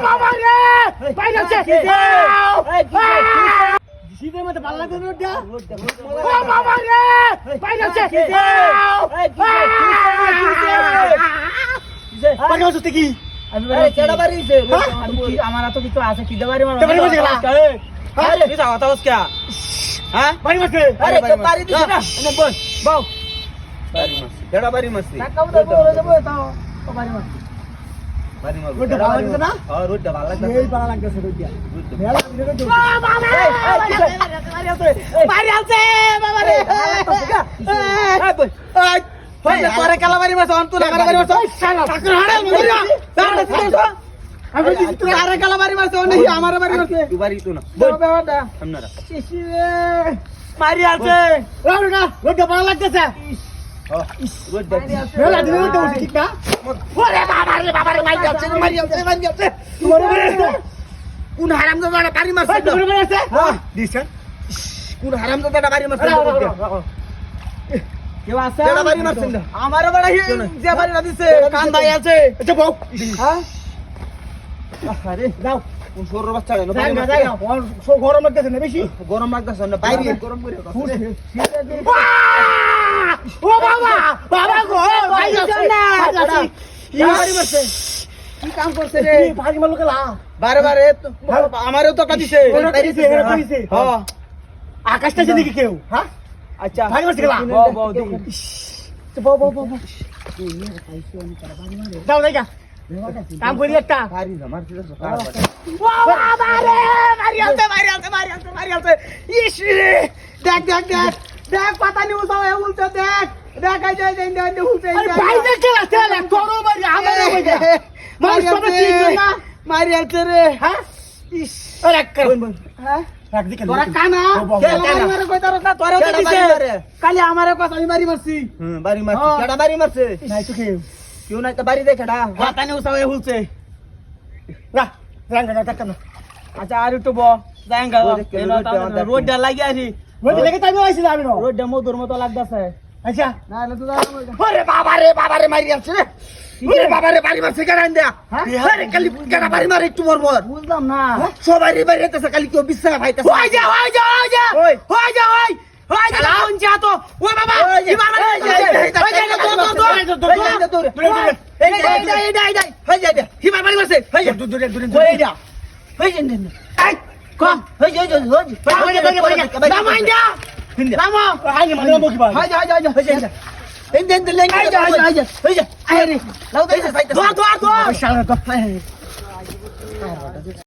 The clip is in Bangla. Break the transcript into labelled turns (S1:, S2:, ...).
S1: বাবা রে বাইরে আছে জিসিদের মধ্যে ভালো লাগে রোডটা ও বাবা রে বাইরে আছে বাড়ি আসতে কি
S2: আরে কেডা বাড়ি আছে আমার তো কিছু আছে কি দেবারি মার
S1: বাড়ি বসে গেলা
S2: আরে তুই যাও তাওস কে হ্যাঁ
S1: বাড়ি বসে
S2: আরে তো বাড়ি দিছ না এনে বস বাও বাড়ি মারছি কেডা বাড়ি মারছি টাকাও দেব ওরে দেব তাও ও বাড়ি মারছি বাড়ি মারব
S1: রোডটা ভালো লাগছে না
S2: হ্যাঁ রোডটা ভালো লাগছে
S1: এই ভালো লাগছে রোডটা মেলা দিনে
S2: বাড়ি আছে বাবা রে হইছে তোরে কালা বাড়ি মারছ অন তুই লাগা বাড়ি মারছ
S1: শালা ঠাকুর হাড়ে মরিয়া
S2: দাঁড়া দিছ
S1: আমি
S2: তুই আরে কালা বাড়ি মারছ অন নাকি আমার বাড়ি মারছে তুই বাড়ি তো না বাবাটা সামনে
S1: শিশি রে
S2: মারি আছে
S1: রোডটা ভালো লাগতেছে
S2: রোডটা
S1: মেলা দিনে রোডটা উঠে ঠিক না ওরে বাবা রে মারি যাচ্ছে তোমার বাড়ি আছে
S2: কোন হারামজাদা বাড়ি মারছে
S1: ভাই তোমার বাড়ি আছে
S2: দিছেন কোন হারামজাদা বাড়ি মারছে কেউ আছে কেডা বাড়ি মারছেন আমার বাড়ি যে বাড়ি দিছে কান ভাই আছে
S1: আচ্ছা বউ
S2: হ্যাঁ
S1: আরে যাও
S2: কোন সরর বাচ্চা না
S1: জায়গা গরম লাগতেছে না বেশি
S2: গরম লাগতেছে না বাইরে গরম করে
S1: ও বাবা বাবা গো ভাই আছে না
S2: বাড়ি মারছে কি কাম করছে রে
S1: ভাই মারলো কেলা
S2: বারে বারে আমারও তো কাটিছে হ্যাঁ
S1: আকাশটা দিকে কেউ হ্যাঁ
S2: আচ্ছা
S1: ভাই মারছে কেলা
S2: বাও বাও দেখি
S1: বাবা যাও দেখা কাম করি একটা
S2: ভারী না মারছে
S1: বাবা রে
S2: মারি আলতে ইস রে দেখ দেখ দেখ দেখ পাতা নি উঠাও এ উল্টে দেখ দেখ আই যাই যাই উল্টে
S1: আরে ভাই দেখ কেলা চলে তোর মারি আমার মারি মার সব ঠিক না
S2: মারি আলতে রে
S1: হ্যাঁ
S2: ইস
S1: আরে কর
S2: হ্যাঁ
S1: রাখ দিকে
S2: তোরা কানা আমারে কই তোরা না তোরা তো দিছে কালি আমারে কই আমি বাড়ি মারছি বাড়ি মারছি কেডা বাড়ি মারছে
S1: নাই তো কেউ
S2: কেউ নাই তো বাড়ি দেখেডা পাতা নি উঠাও এ উল্টে
S1: রাখ রাঙ্গা টাকা না
S2: আচ্ছা আর একটু ব যাঙ্গা রোডটা লাগি আছি
S1: বলতে লেগে তাই আইছিল আমি না
S2: রোডটা মধুর মতো লাগতাছে
S1: আচ্ছা
S2: না হলে তো
S1: ওরে বাবা রে মারি আছে রে ওরে বাবা রে বাড়ি মারছে কেন দেয়া আরে কালি কেডা বাড়ি মারে একটু মরমর
S2: বুঝলাম না
S1: সবাই রে বাইরে তেছে কালি কেউ বিশ্বাস ভাইতাছে ওই যা ওই কোন যা তো ও বাবা কি বাবা এই কি বাবা বাড়ি মারছে দূরে এই যা এই এই কম এই নামাই যা নামো আই মানে বকি ভাই
S2: হাই যা এন্ডেন লেং হাই যা আরে লাউ দে সাইতে
S1: দোয়া